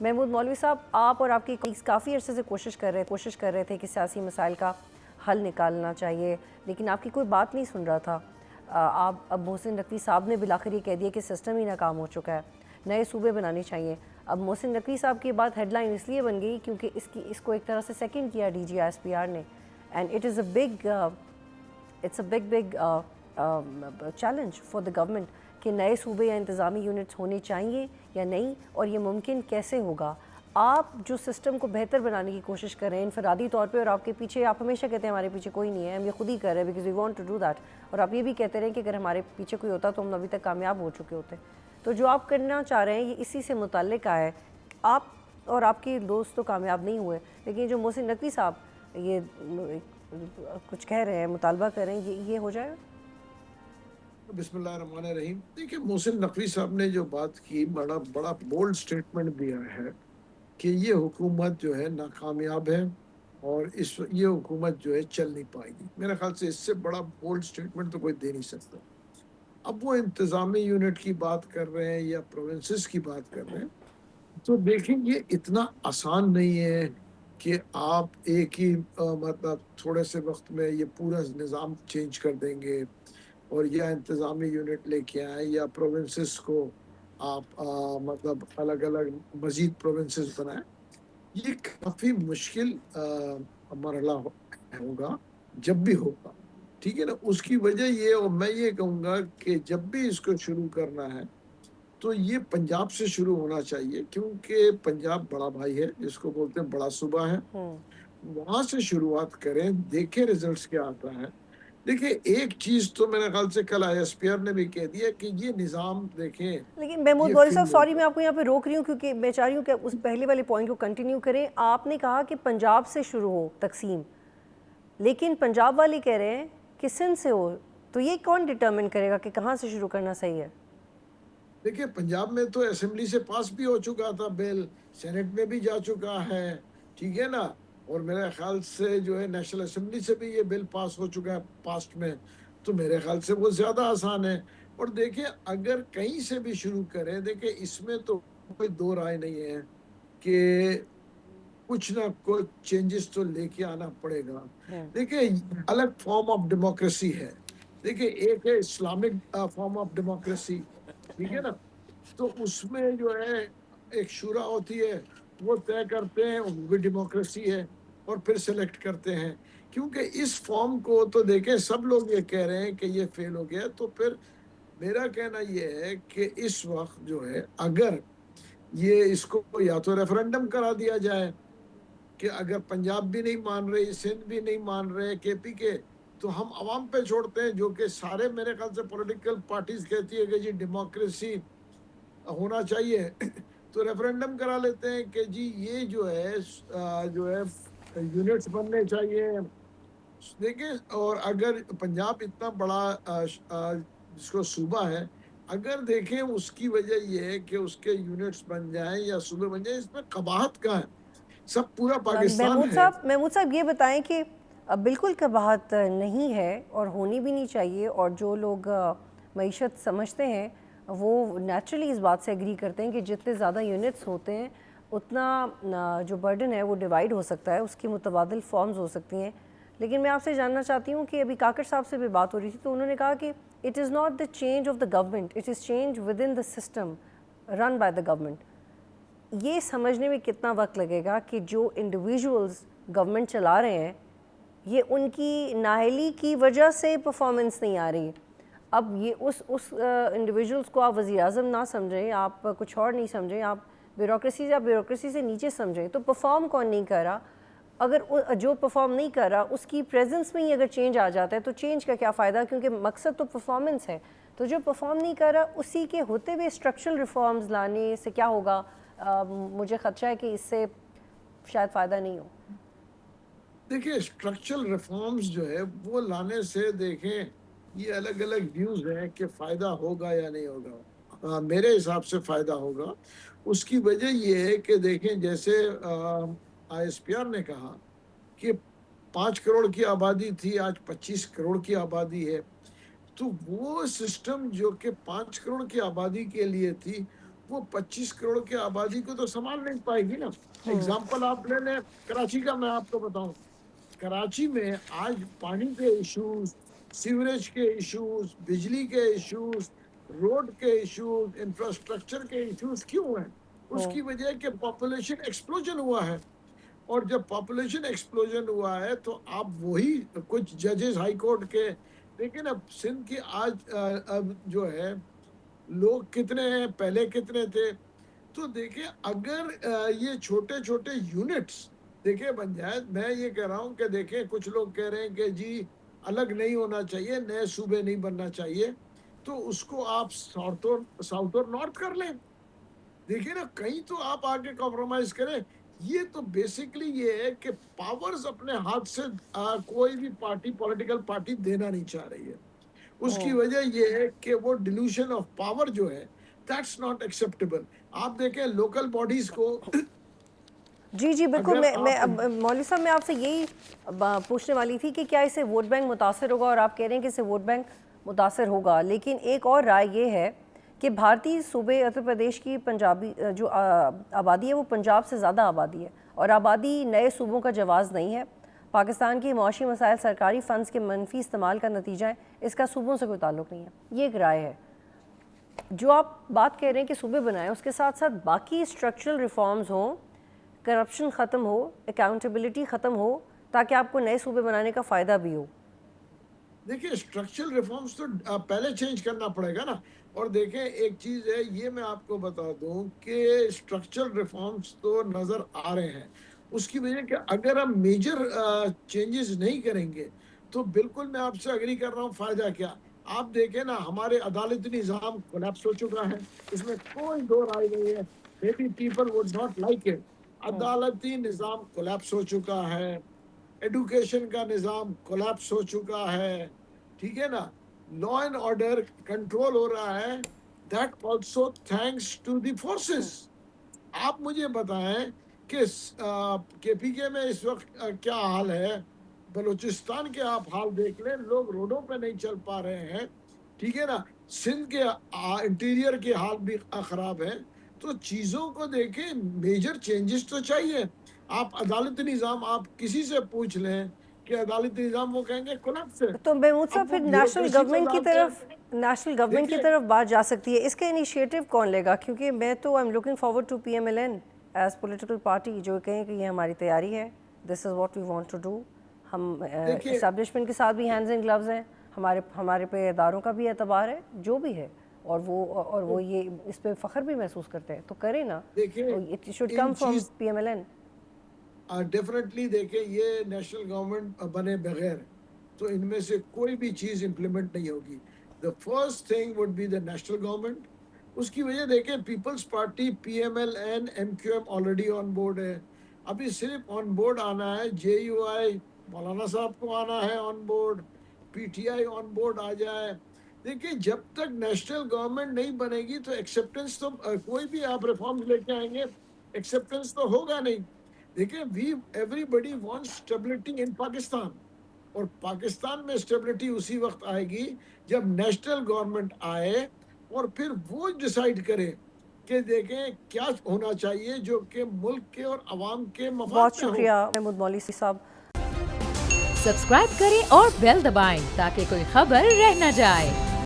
محمود مولوی صاحب، آپ اور آپ کی کولیگز کافی عرصے سے کوشش کر رہے تھے کہ سیاسی مسائل کا حل نکالنا چاہیے، لیکن آپ کی کوئی بات نہیں سن رہا تھا۔ آپ اب محسن نقوی صاحب نے بالآخر یہ کہہ دیا کہ سسٹم ہی ناکام ہو چکا ہے، نئے صوبے بنانے چاہیے۔ اب محسن نقوی صاحب کی بات ہیڈ لائن اس لیے بن گئی کیونکہ اس کو ایک طرح سے سیکنڈ کیا D G S P R نے، and it's a big challenge for the government کہ نئے صوبے یا انتظامی یونٹس ہونے چاہیے یا نہیں، اور یہ ممکن کیسے ہوگا۔ آپ جو سسٹم کو بہتر بنانے کی کوشش کر رہے ہیں انفرادی طور پہ، اور آپ کے پیچھے، آپ ہمیشہ کہتے ہیں ہمارے پیچھے کوئی نہیں ہے، ہم یہ خود ہی کر رہے ہیں because we want to do that, اور آپ یہ بھی کہتے رہے کہ اگر ہمارے پیچھے کوئی ہوتا تو ہم ابھی تک کامیاب ہو چکے ہوتے۔ تو جو آپ کرنا چاہ رہے ہیں یہ اسی سے متعلق ہے۔ آپ اور آپ کے دوست تو کامیاب نہیں ہوئے، لیکن جو محسن نقوی صاحب یہ کچھ کہہ رہے ہیں، مطالبہ کر رہے ہیں، یہ ہو جائے گا؟ بسم اللہ الرحمن الرحیم۔ دیکھیے، محسن نقوی صاحب نے جو بات کی، بڑا بولڈ سٹیٹمنٹ دیا ہے کہ یہ حکومت جو ہے ناکامیاب ہے اور یہ حکومت جو ہے چل نہیں پائے گی۔ میرے خیال سے اس سے بڑا بولڈ سٹیٹمنٹ تو کوئی دے نہیں سکتا۔ اب وہ انتظامی یونٹ کی بات کر رہے ہیں یا پروونسز کی بات کر رہے ہیں، تو دیکھیں یہ اتنا آسان نہیں ہے کہ آپ ایک ہی مطلب تھوڑے سے وقت میں یہ پورا نظام چینج کر دیں گے اور یا انتظامی یونٹ لے کے آئیں یا پروونسز کو آپ مطلب الگ الگ مزید پروونسز بنائیں۔ یہ کافی مشکل مرحلہ ہوگا جب بھی ہوگا، ٹھیک ہے نا۔ اس کی وجہ یہ، اور میں یہ کہوں گا کہ جب بھی اس کو شروع کرنا ہے تو یہ پنجاب سے شروع ہونا چاہیے، کیونکہ پنجاب بڑا بھائی ہے، جس کو بولتے ہیں بڑا صوبہ ہے۔ وہاں سے شروعات کریں، دیکھیں ریزلٹس کیا آتا ہے۔ دیکھیں ایک چیز تو میرے خیال سے کل آئی ایس پی آر نے بھی کہہ دیا کہ یہ نظام دیکھیں لیکن محمود یہ مولوی صاحب، فیل ہو سوری گیا۔ میں آپ کو یہاں پہ روک رہی ہوں کیونکہ میں چاہ رہی ہوں کہ اس پہلے والے پوائنٹ کو کنٹینیو کریں۔ آپ نے کہا کہ پنجاب سے شروع ہو تقسیم، لیکن پنجاب والے کہہ رہے ہیں کہ سندھ سے ہو، تو یہ کون ڈٹرمن کرے گا کہ کہاں سے شروع کرنا صحیح ہے؟ دیکھیں پنجاب میں تو اسمبلی سے پاس بھی ہو چکا تھا بل، سینٹ میں بھی جا چکا ہے، ٹھیک ہے نا، اور میرے خیال سے جو ہے نیشنل اسمبلی سے بھی یہ بل پاس ہو چکا ہے پاسٹ میں، تو میرے خیال سے وہ زیادہ آسان ہے۔ اور دیکھیں اگر کہیں سے بھی شروع کریں، دیکھیں اس میں تو کوئی دو رائے نہیں ہے کہ کچھ نہ کچھ چینجز تو لے کے آنا پڑے گا۔ دیکھیں الگ فارم آف ڈیموکریسی ہے، دیکھیں ایک ہے اسلامک فارم آف ڈیموکریسی، ٹھیک ہے نا، تو اس میں جو ہے ایک شورا ہوتی ہے، وہ طے کرتے ہیں، وہ بھی ڈیموکریسی ہے، اور پھر سلیکٹ کرتے ہیں۔ کیونکہ اس فارم کو تو دیکھیں سب لوگ یہ کہہ رہے ہیں کہ یہ فیل ہو گیا، تو پھر میرا کہنا یہ ہے کہ اس وقت جو ہے اگر یہ اس کو یا تو ریفرنڈم کرا دیا جائے کہ اگر پنجاب بھی نہیں مان رہے، سندھ بھی نہیں مان رہے کے پی کے، تو ہم عوام پہ چھوڑتے ہیں، جو کہ سارے میرے خیال سے پولیٹیکل پارٹیز کہتی ہے کہ جی ڈیموکریسی ہونا چاہیے، تو ریفرنڈم کرا لیتے ہیں کہ جی یہ جو ہے یونٹس بننے چاہیے۔ دیکھیں، اور اگر پنجاب اتنا بڑا جس کو صوبہ ہے، اگر دیکھیں اس کی وجہ یہ ہے کہ اس کے یونٹس بن جائیں یا صوبے بن جائیں، اس میں قباحت کہاں ہے؟ سب پورا پاکستان ہے۔ محمود صاحب یہ بتائیں کہ بالکل قباحت نہیں ہے اور ہونی بھی نہیں چاہیے، اور جو لوگ معیشت سمجھتے ہیں وہ نیچرلی اس بات سے ایگری کرتے ہیں کہ جتنے زیادہ یونٹس ہوتے ہیں اتنا جو برڈن ہے وہ ڈیوائیڈ ہو سکتا ہے، اس کی متبادل فارمز ہو سکتی ہیں۔ لیکن میں آپ سے جاننا چاہتی ہوں کہ ابھی کاکڑ صاحب سے بھی بات ہو رہی تھی، تو انہوں نے کہا کہ it is not the change of the government, it is change with in the system run by the government. یہ سمجھنے میں کتنا وقت لگے گا کہ جو انڈیویژولز گورنمنٹ چلا رہے ہیں یہ ان کی نااہلی کی وجہ سے پرفارمنس نہیں آ رہی ہے؟ اب یہ اس انڈیویژولز کو آپ وزیر اعظم نہ سمجھیں، آپ کچھ اور نہیں سمجھیں، آپ بیوروکریسی سے نیچے سمجھیں، تو پرفارم کون نہیں کر رہا؟ اگر جو پرفارم نہیں کر رہا اس کی پریزنس میں ہی اگر چینج آ جاتا ہے تو چینج کا کیا فائدہ، کیونکہ مقصد تو پرفارمنس ہے۔ تو جو پرفارم نہیں کر رہا اسی کے ہوتے ہوئے اسٹرکچرل ریفارمز لانے سے کیا ہوگا؟ مجھے خدشہ ہے کہ اس سے شاید فائدہ نہیں ہو۔ دیکھیں اسٹرکچرل ریفارمز جو ہے وہ لانے سے، دیکھیں یہ الگ الگ ویوز ہیں کہ فائدہ ہوگا یا نہیں ہوگا۔ میرے حساب سے فائدہ ہوگا۔ اس کی وجہ یہ ہے کہ دیکھیں جیسے آئی ایس پی آر نے کہا کہ 5 کروڑ کی آبادی تھی، آج 25 کروڑ کی آبادی ہے، تو وہ سسٹم جو کہ 5 کروڑ کی آبادی کے لیے تھی وہ 25 کروڑ کی آبادی کو تو سنبھال نہیں پائے گی نا. ایگزامپل آپ لے لیں کراچی کا, میں آپ کو بتاؤں, کراچی میں آج پانی کے ایشوز, سیوریج کے ایشوز, بجلی کے ایشوز, روڈ کے ایشوز, انفراسٹرکچر کے ایشوز کیوں ہیں؟ اس کی وجہ ہے کہ پاپولیشن ایکسپلوژن ہوا ہے. اور جب پاپولیشن ایکسپلوژن ہوا ہے تو آپ وہی کچھ ججز ہائی کورٹ کے, لیکن اب سندھ کی آج اب جو ہے لوگ کتنے ہیں, پہلے کتنے تھے, تو دیکھیں اگر یہ چھوٹے چھوٹے یونٹس دیکھیں بن جائے. میں یہ کہہ رہا ہوں کہ دیکھیں کچھ لوگ کہہ رہے ہیں کہ جی الگ نہیں ہونا چاہیے, نئے صوبے نہیں بننا چاہیے, تو اس کو آپ ساؤتھ اور نارتھ کر لیں. دیکھیں نا کہیں تو آپ آگے کمپرومائز کریں. یہ تو بیسکلی یہ ہے کہ پاورز اپنے ہاتھ سے کوئی بھی پارٹی, پولیٹیکل پارٹی دینا نہیں چاہ رہی ہے. اس کی وجہ یہ ہے کہ وہ ڈیلوشن آف پاور جو ہے دیٹس ناٹ ایکسیپٹیبل. آپ دیکھیں لوکل باڈیز کو, جی جی بالکل. اگر میں آپ اب مولوی صاحب میں آپ سے یہی پوچھنے والی تھی کہ کیا اسے ووٹ بینک متاثر ہوگا, اور آپ کہہ رہے ہیں کہ اسے ووٹ بینک متاثر ہوگا, لیکن ایک اور رائے یہ ہے کہ بھارتی صوبے اتر پردیش کی پنجابی جو آبادی ہے وہ پنجاب سے زیادہ آبادی ہے, اور آبادی نئے صوبوں کا جواز نہیں ہے. پاکستان کی معاشی مسائل سرکاری فنڈز کے منفی استعمال کا نتیجہ ہے, اس کا صوبوں سے کوئی تعلق نہیں ہے. یہ ایک رائے ہے. جو آپ بات کہہ رہے ہیں کہ صوبے بنائیں, اس کے ساتھ ساتھ باقی اسٹرکچرل ریفارمز ہوں, کرپشن ختم ہو, اکاؤنٹیبلٹی ختم ہو, تاکہ آپ کو نئے صوبے بنانے کا فائدہ بھی ہو. دیکھیں اسٹرکچرل ریفارمز تو پہلے چینج کرنا پڑے گا نا. اور دیکھیں ایک چیز ہے, یہ میں آپ کو بتا دوں کہ اسٹرکچرل ریفارمز تو نظر آ رہے ہیں. اس کی وجہ کہ اگر ہم میجر چینجز نہیں کریں گے تو بالکل میں آپ سے اگری کر رہا ہوں, فائدہ کیا. آپ دیکھیں نا ہمارے عدالتی نظام کولیپس ہو چکا ہے, اس میں کوئی دو رائے نہیں ہے. Maybe people would not like it. عدالتی نظام کولیپس ہو چکا ہے, ایڈوکیشن کا نظام کولیپس ہو چکا ہے, ٹھیک ہے نا, لا اینڈ آرڈر کنٹرول ہو رہا ہے, that also thanks to the forces. آپ مجھے بتائیں کہ پی کے میں اس وقت کیا حال ہے. بلوچستان کے آپ حال دیکھ لیں, لوگ روڈوں پہ نہیں چل پا رہے ہیں, ٹھیک ہے نا. سندھ کے انٹیریئر کے حال بھی خراب ہے. تو چیزوں کو دیکھیں, میجر چینجز تو چاہیے. آپ عدالتی نظام آپ کسی سے پوچھ لیں کہ عدالتی نظام, وہ کہیں گے کولیپس ہے. تو محمود صاحب اب وہ پھر نیشنل بیوروکریسی گورنمنٹ کی دیکھیں طرف بات جا سکتی ہے. اس کا انیشیٹو کون لے گا؟ کیونکہ میں تو I am looking forward to P M L N as political party, جو کہیں کہ یہ ہماری تیاری ہے, this is what we want to do. ہم دیکھیں اسٹیبلشمنٹ کے ساتھ بھی ہینڈز اینڈ گلوز ہیں, ہمارے پہ اداروں کا بھی اعتبار ہے جو بھی ہے, اور وہ یہ اس پہ فخر بھی محسوس کرتے ہیں. تو کریں نا, دیکھیں it should come in from چیز P M L N. Definitely دیکھیں یہ نیشنل گورنمنٹ بنے بغیر تو ان میں سے کوئی بھی چیز امپلیمنٹ نہیں ہوگی. The first thing would be the national government. اس کی وجہ دیکھیں peoples party, P M L N, M Q M already on board ہے. ابھی صرف آن بورڈ آنا ہے جے یو آئی, مولانا صاحب کو آنا ہے on board, P T I on board آ جائے. دیکھیں جب تک نیشنل گورنمنٹ نہیں بنے گی تو ایکسیپٹنس تو, کوئی بھی آپ ریفارمز لے کے آئیں گے ایکسیپٹنس تو ہوگا نہیں. دیکھیں everybody wants stability in Pakistan, اور پاکستان میں اسٹیبلٹی اسی وقت آئے گی جب نیشنل گورنمنٹ آئے اور پھر وہ ڈیسائیڈ کرے کہ دیکھیں کیا ہونا چاہیے جو کہ ملک کے اور عوام کے بہت مفاد میں ہو. شکریہ محمود مولوی صاحب. سبسکرائب کریں اور بیل دبائیں تاکہ کوئی خبر رہ نہ جائے.